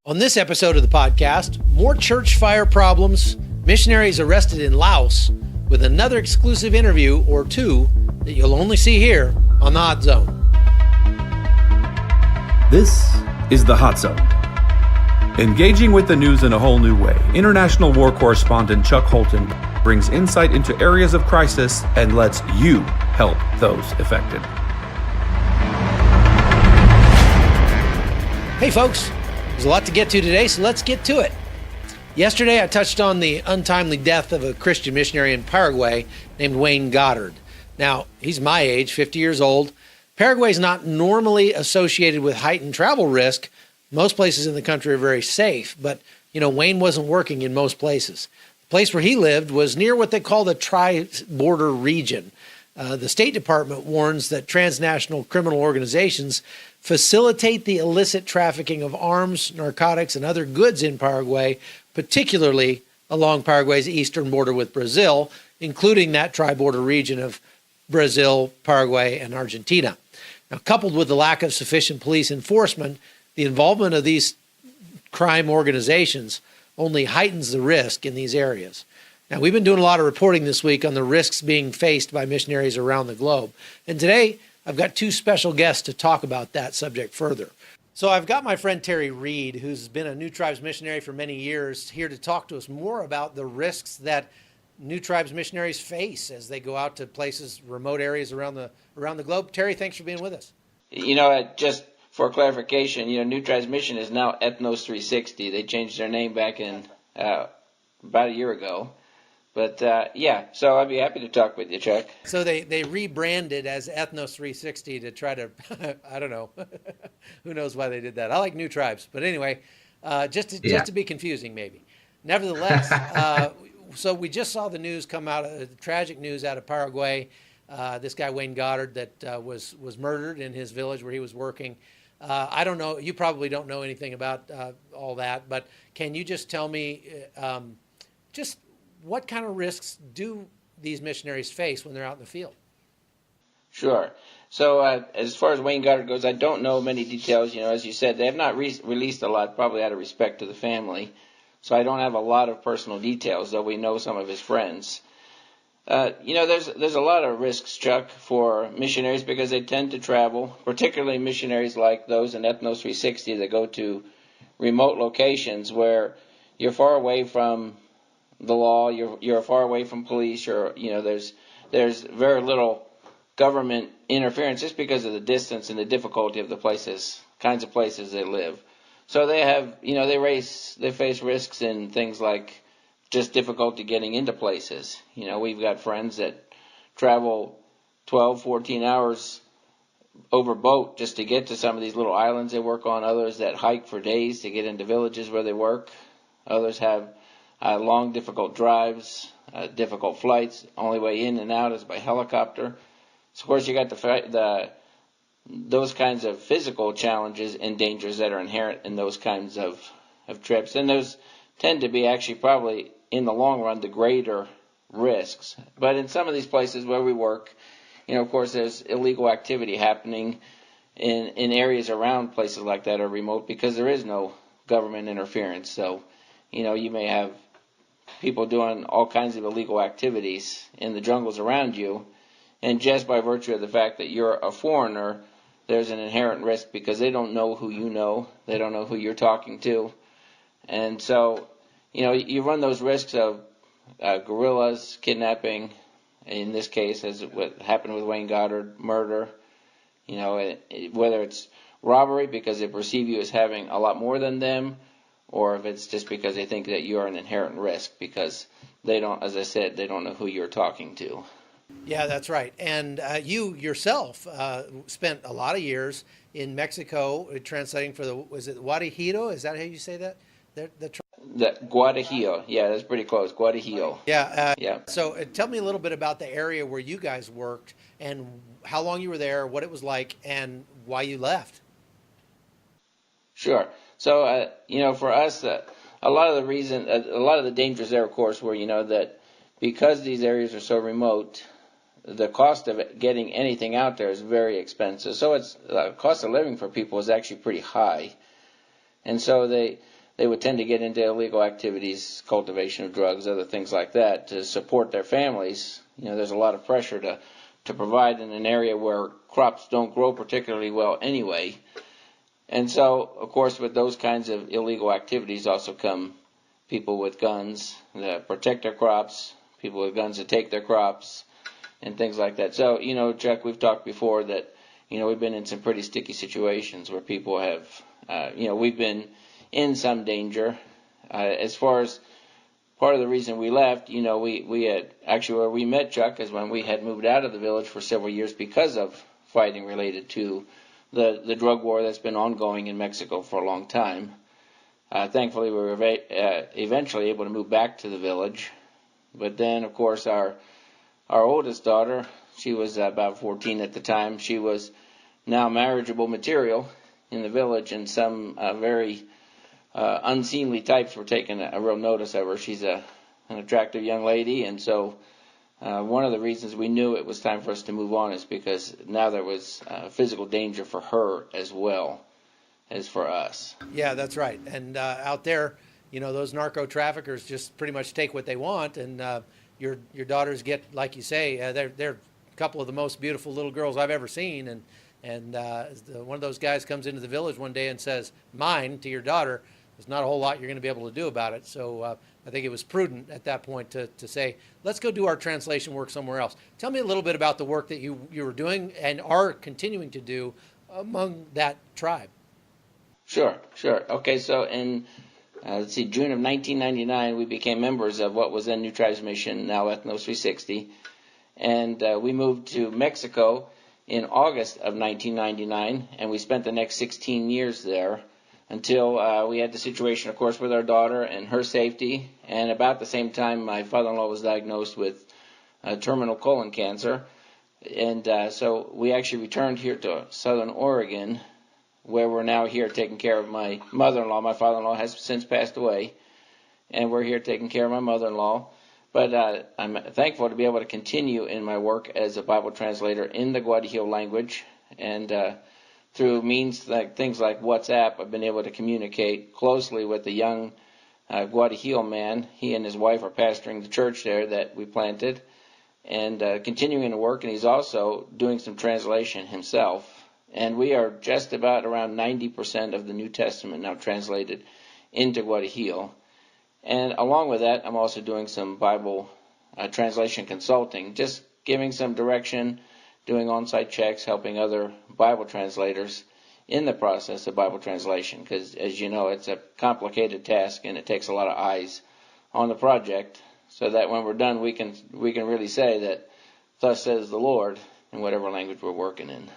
On this episode of the podcast, more church fire problems, missionaries arrested in Laos, with another exclusive interview or two that you'll only see here on the Hot Zone. This is the Hot Zone. Engaging with the news in a whole new way, international war correspondent Chuck Holton brings insight into areas of crisis and lets you help those affected. Hey folks, there's a lot to get to today, so let's get to it. Yesterday I touched on the untimely death of a Christian missionary in Paraguay named Wayne Goddard. Now, he's my age, 50 years old. Paraguay is not normally associated with heightened travel risk. Most places in the country are very safe, but, Wayne wasn't working in most places. The place where he lived was near what they call the Tri-Border region. The State Department warns that transnational criminal organizations facilitate the illicit trafficking of arms, narcotics, and other goods in Paraguay, particularly along Paraguay's eastern border with Brazil, including that tri-border region of Brazil, Paraguay, and Argentina. Now, coupled with the lack of sufficient police enforcement, the involvement of these crime organizations only heightens the risk in these areas. Now, we've been doing a lot of reporting this week on the risks being faced by missionaries around the globe. And today, I've got two special guests to talk about that subject further. So I've got my friend Terry Reed, who's been a New Tribes missionary for many years, here to talk to us more about the risks that New Tribes missionaries face as they go out to places, remote areas around the globe. Terry, thanks for being with us. Just for clarification, New Tribes Mission is now Ethnos 360. They changed their name back in about a year ago. But, so I'd be happy to talk with you, Chuck. So they rebranded as Ethnos 360 to try to, I don't know, who knows why they did that. I like New Tribes, but anyway, just to be confusing maybe. Nevertheless, so we just saw the news come out, tragic news out of Paraguay. This guy, Wayne Goddard, that was murdered in his village where he was working. I don't know, you probably don't know anything about all that, but can you just tell me just what kind of risks do these missionaries face when they're out in the field? Sure. So as far as Wayne Goddard goes, I don't know many details. As you said, they have not released a lot, probably out of respect to the family. So I don't have a lot of personal details, though we know some of his friends. There's a lot of risks, Chuck, for missionaries because they tend to travel, particularly missionaries like those in Ethnos 360 that go to remote locations where you're far away from the law, you're far away from police, there's very little government interference just because of the distance and the difficulty of the kinds of places they live. So they have, they face risks in things like just difficulty getting into places. We've got friends that travel 12, 14 hours over boat just to get to some of these little islands they work on, others that hike for days to get into villages where they work. Others have long, difficult drives, difficult flights. Only way in and out is by helicopter. So, of course, you got those kinds of physical challenges and dangers that are inherent in those kinds of trips. And those tend to be actually probably, in the long run, the greater risks. But in some of these places where we work, of course, there's illegal activity happening in areas around places like that are remote because there is no government interference. So, you may have people doing all kinds of illegal activities in the jungles around you, and just by virtue of the fact that you're a foreigner, there's an inherent risk because they don't know who you know, they don't know who you're talking to, and so, you run those risks of guerrillas, kidnapping, in this case, as what happened with Wayne Goddard, murder, whether it's robbery because they perceive you as having a lot more than them, or if it's just because they think that you are an inherent risk because they don't, as I said, they don't know who you're talking to. Yeah, that's right. And you yourself spent a lot of years in Mexico translating for was it Guadajiro? Is that how you say that? The Guadajiro. Yeah, that's pretty close. Guadajiro. Yeah. Yeah. So tell me a little bit about the area where you guys worked and how long you were there, what it was like, and why you left. Sure. So, for us, a lot of the dangers there, of course, were, that because these areas are so remote, the cost of getting anything out there is very expensive. So the cost of living for people is actually pretty high. And so they would tend to get into illegal activities, cultivation of drugs, other things like that, to support their families. There's a lot of pressure to provide in an area where crops don't grow particularly well anyway. And so, of course, with those kinds of illegal activities also come people with guns that protect their crops, people with guns to take their crops, and things like that. So, Chuck, we've talked before that, we've been in some pretty sticky situations where people have, we've been in some danger. As far as part of the reason we left, we had actually where we met Chuck is when we had moved out of the village for several years because of fighting related to the drug war that's been ongoing in Mexico for a long time. Thankfully, we were eventually able to move back to the village. But then, of course, our oldest daughter, she was about 14 at the time, she was now marriageable material in the village, and some very unseemly types were taking a real notice of her. She's an attractive young lady, and so one of the reasons we knew it was time for us to move on is because now there was physical danger for her as well as for us. Yeah, that's right. And out there, those narco traffickers just pretty much take what they want, and your daughters get, like you say, they're a couple of the most beautiful little girls I've ever seen, and one of those guys comes into the village one day and says, "Mine," to your daughter. There's not a whole lot you're going to be able to do about it. So I think it was prudent at that point to say, let's go do our translation work somewhere else. Tell me a little bit about the work that you were doing and are continuing to do among that tribe. Sure. Okay, so in June of 1999, we became members of what was then New Tribes Mission, now Ethnos 360, and we moved to Mexico in August of 1999, and we spent the next 16 years there until we had the situation, of course, with our daughter and her safety, and about the same time my father-in-law was diagnosed with terminal colon cancer, and so we actually returned here to Southern Oregon, where we're now here taking care of my mother-in-law. My father-in-law has since passed away, and we're here taking care of my mother-in-law. But I'm thankful to be able to continue in my work as a Bible translator in the Guajillo language, and through means like things like WhatsApp, I've been able to communicate closely with the young Guajillo man. He and his wife are pastoring the church there that we planted, and continuing to work, and he's also doing some translation himself. And we are just about around 90% of the New Testament now translated into Guajillo. And along with that, I'm also doing some Bible translation consulting, just giving some direction, doing on-site checks, helping other Bible translators in the process of Bible translation. Because, as you know, it's a complicated task, and it takes a lot of eyes on the project, so that when we're done, we can really say that, "Thus says the Lord," in whatever language we're working in.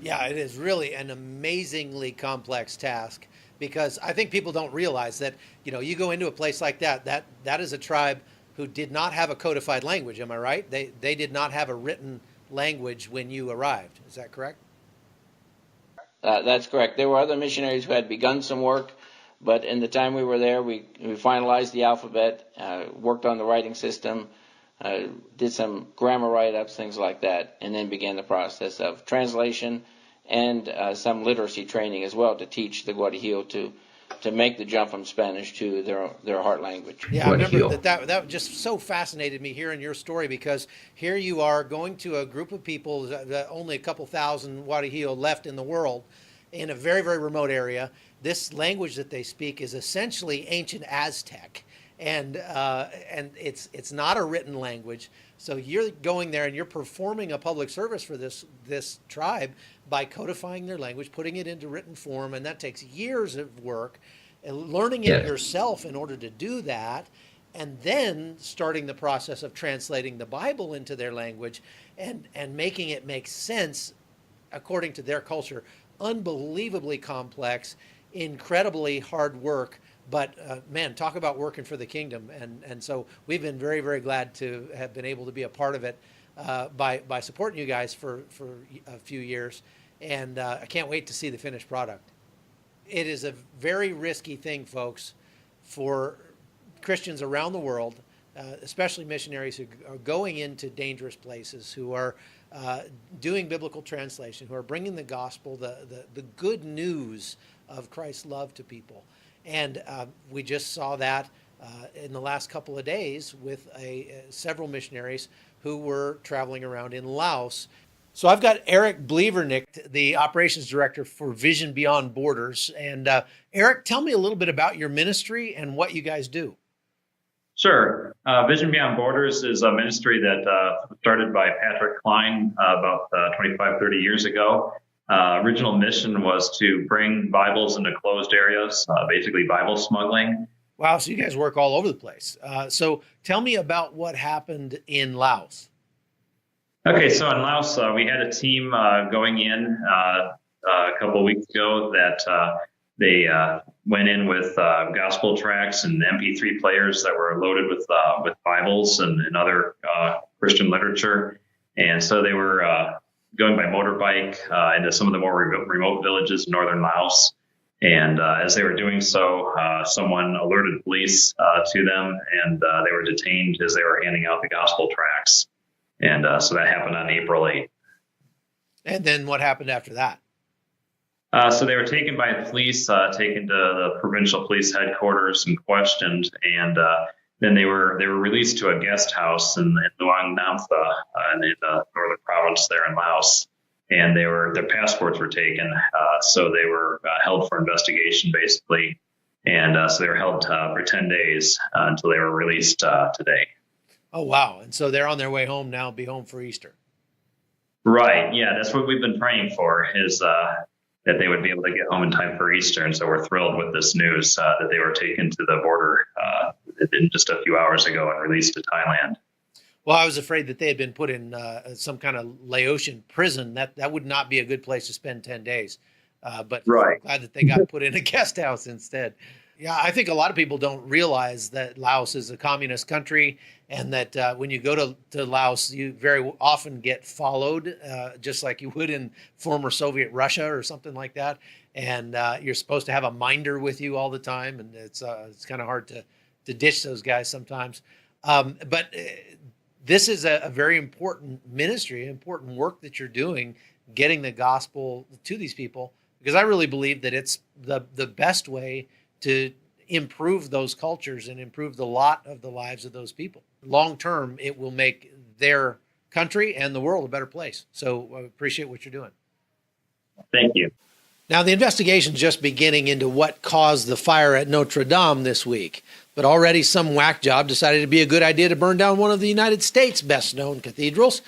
Yeah, it is really an amazingly complex task, because I think people don't realize that, you go into a place like that is a tribe who did not have a codified language. Am I right? They did not have a written language when you arrived. Is that correct? That's correct. There were other missionaries who had begun some work, but in the time we were there, we finalized the alphabet, worked on the writing system, did some grammar write-ups, things like that, and then began the process of translation and some literacy training as well to teach the Guajillo to make the jump from Spanish to their heart language. Yeah, I remember that just so fascinated me hearing your story, because here you are going to a group of people, only a couple thousand Guajillo left in the world, in a very, very remote area. This language that they speak is essentially ancient Aztec. And it's not a written language, so you're going there and you're performing a public service for this tribe by codifying their language, putting it into written form, and that takes years of work, and learning it yourself in order to do that, and then starting the process of translating the Bible into their language and making it make sense according to their culture. Unbelievably complex, incredibly hard work. But man, talk about working for the kingdom, and so we've been very, very glad to have been able to be a part of it by supporting you guys for a few years, and I can't wait to see the finished product. It is a very risky thing, folks, for Christians around the world, especially missionaries who are going into dangerous places, who are doing biblical translation, who are bringing the gospel, the good news of Christ's love to people. And we just saw that in the last couple of days with several missionaries who were traveling around in Laos. So I've got Eric Blevernick, the operations director for Vision Beyond Borders. And Eric, tell me a little bit about your ministry and what you guys do. Sure. Vision Beyond Borders is a ministry that was started by Patrick Klein about 25, 30 years ago. Original mission was to bring Bibles into closed areas, basically Bible smuggling. Wow, so you guys work all over the place. So tell me about what happened in Laos. Okay, so in Laos, we had a team going in a couple of weeks ago that they went in with gospel tracts and MP3 players that were loaded with Bibles and other Christian literature. And so they were going by motorbike into some of the more remote villages in northern Laos. And as they were doing so, someone alerted police to them, and they were detained as they were handing out the gospel tracts. And so that happened on April 8th. And then what happened after that? So they were taken by the police, taken to the provincial police headquarters and questioned. And then they were released to a guest house in Luang Namtha in the northern province there in Laos. And their passports were taken. So they were held for investigation, basically. And so they were held for 10 days until they were released today. Oh, wow. And so they're on their way home now, be home for Easter. Right. Yeah, that's what we've been praying for, is that they would be able to get home in time for Easter. And so we're thrilled with this news that they were taken to the border just a few hours ago and released to Thailand. Well, I was afraid that they had been put in some kind of Laotian prison. That would not be a good place to spend 10 days. But right. I'm glad that they got put in a guest house instead. Yeah, I think a lot of people don't realize that Laos is a communist country, and that when you go to Laos, you very often get followed, just like you would in former Soviet Russia or something like that. And you're supposed to have a minder with you all the time, and it's kind of hard to ditch those guys sometimes. But this is a very important ministry, important work that you're doing, getting the gospel to these people, because I really believe that it's the best way to improve those cultures and improve the lot of the lives of those people. Long term, it will make their country and the world a better place. So I appreciate what you're doing. Thank you. Now, the investigation's just beginning into what caused the fire at Notre Dame this week, but already some whack job decided it'd be a good idea to burn down one of the United States' best-known cathedrals,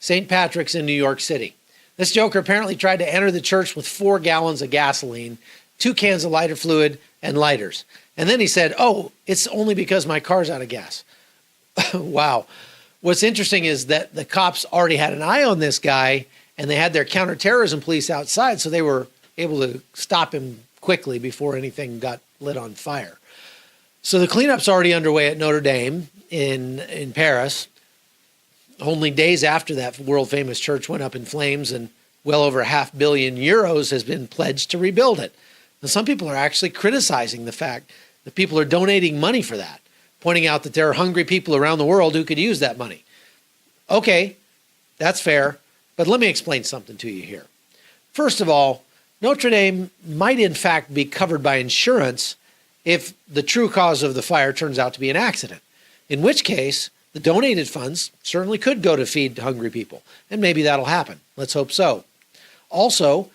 St. Patrick's in New York City. This joker apparently tried to enter the church with 4 gallons of gasoline, 2 cans of lighter fluid, and lighters. And then he said, "Oh, it's only because my car's out of gas." Wow. What's interesting is that the cops already had an eye on this guy, and they had their counterterrorism police outside, so they were able to stop him quickly before anything got lit on fire. So the cleanup's already underway at Notre Dame in Paris. Only days after that world-famous church went up in flames, and well over €500 million has been pledged to rebuild it. Now, some people are actually criticizing the fact that people are donating money for that, pointing out that there are hungry people around the world who could use that money. Okay, that's fair, but let me explain something to you here. First of all, Notre Dame might in fact be covered by insurance if the true cause of the fire turns out to be an accident, in which case the donated funds certainly could go to feed hungry people, and maybe that'll happen. Let's hope so. Also,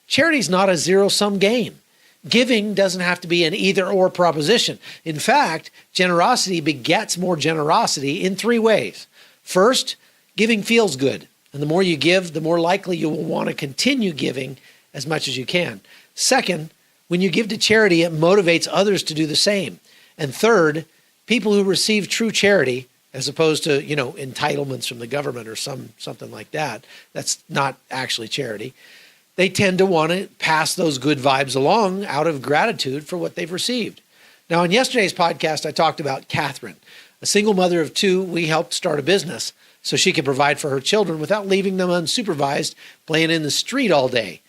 charity's not a zero-sum game. Giving doesn't have to be an either-or proposition. In fact, generosity begets more generosity in 3 ways. First, giving feels good, and the more you give, the more likely you will want to continue giving as much as you can. Second, when you give to charity, it motivates others to do the same. And third, people who receive true charity, as opposed to, entitlements from the government or something like that, that's not actually charity, they tend to want to pass those good vibes along out of gratitude for what they've received. Now, in yesterday's podcast, I talked about Catherine, a single mother of 2. We helped start a business so she could provide for her children without leaving them unsupervised, playing in the street all day.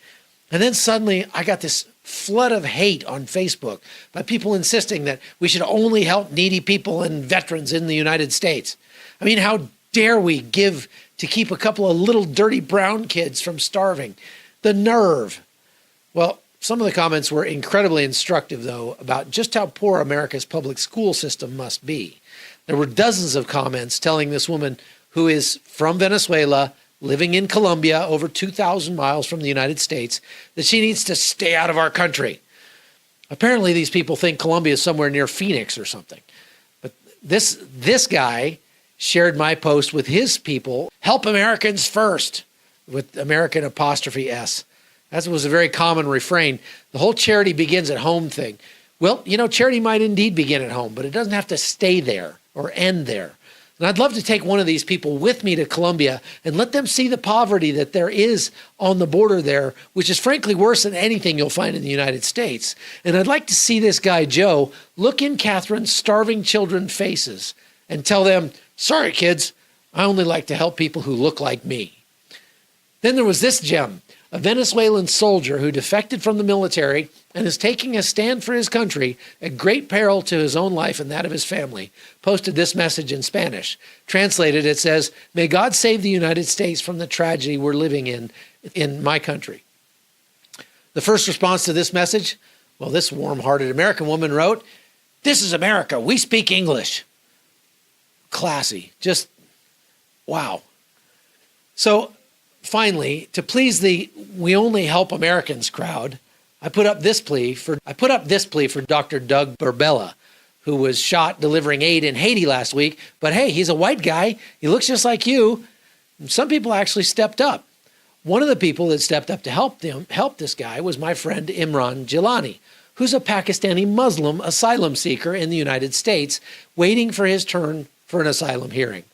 And then suddenly I got this flood of hate on Facebook by people insisting that we should only help needy people and veterans in the United States. I mean, how dare we give to keep a couple of little dirty brown kids from starving? The nerve. Well, Some of the comments were incredibly instructive, though, about just how poor America's public school system must be. There were dozens of comments telling this woman, who is from Venezuela, living in Colombia, over 2,000 miles from the United States, that she needs to stay out of our country. Apparently, these people think Colombia is somewhere near Phoenix or something. But this guy shared my post with his people, Help Americans First, with American apostrophe S. That was a very common refrain. The whole charity begins at home thing. Well, charity might indeed begin at home, but it doesn't have to stay there or end there. And I'd love to take one of these people with me to Colombia and let them see the poverty that there is on the border there, which is frankly worse than anything you'll find in the United States. And I'd like to see this guy, Joe, look in Catherine's starving children's faces and tell them, sorry, kids, I only like to help people who look like me. Then there was this gem, a Venezuelan soldier who defected from the military and is taking a stand for his country at great peril to his own life and that of his family, posted this message in Spanish. Translated, it says, "May God save the United States from the tragedy we're living in my country." The first response to this message, well, this warm-hearted American woman wrote, "This is America. We speak English." Classy. Just, wow. So, finally, to please the "we only help Americans" crowd, I put up this plea for Dr. Doug Burbella, who was shot delivering aid in Haiti last week. But hey, he's a white guy. He looks just like you. And some people actually stepped up. One of the people that stepped up to help this guy was my friend Imran Jilani, who's a Pakistani Muslim asylum seeker in the United States, waiting for his turn for an asylum hearing.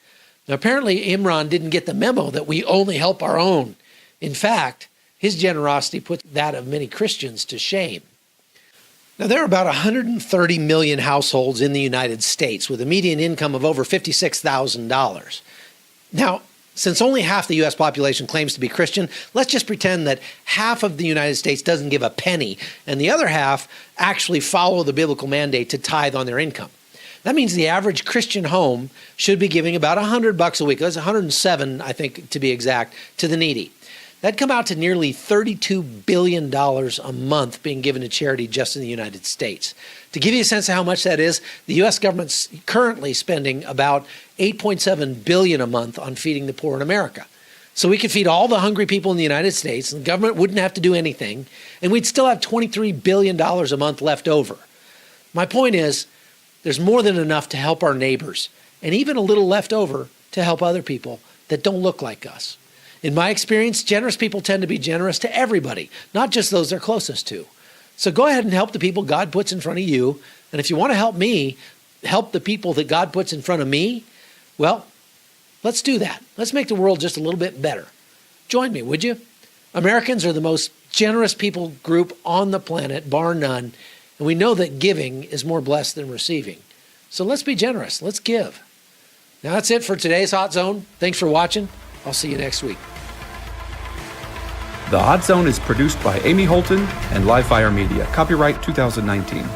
Now, apparently, Imran didn't get the memo that we only help our own. In fact, his generosity put that of many Christians to shame. Now, there are about 130 million households in the United States with a median income of over $56,000. Now, since only half the U.S. population claims to be Christian, let's just pretend that half of the United States doesn't give a penny, and the other half actually follow the biblical mandate to tithe on their income. That means the average Christian home should be giving about $100 a week. That's 107, I think, to be exact, to the needy. That'd come out to nearly $32 billion a month being given to charity just in the United States. To give you a sense of how much that is, the U.S. government's currently spending about $8.7 billion a month on feeding the poor in America. So we could feed all the hungry people in the United States, and the government wouldn't have to do anything, and we'd still have $23 billion a month left over. My point is, there's more than enough to help our neighbors, and even a little left over to help other people that don't look like us. In my experience, generous people tend to be generous to everybody, not just those they're closest to. So go ahead and help the people God puts in front of you. And if you want to help me, help the people that God puts in front of me, well, let's do that. Let's make the world just a little bit better. Join me, would you? Americans are the most generous people group on the planet, bar none. And we know that giving is more blessed than receiving. So let's be generous. Let's give. Now that's it for today's Hot Zone. Thanks for watching. I'll see you next week. The Hot Zone is produced by Amy Holton and Livefire Media. Copyright 2019.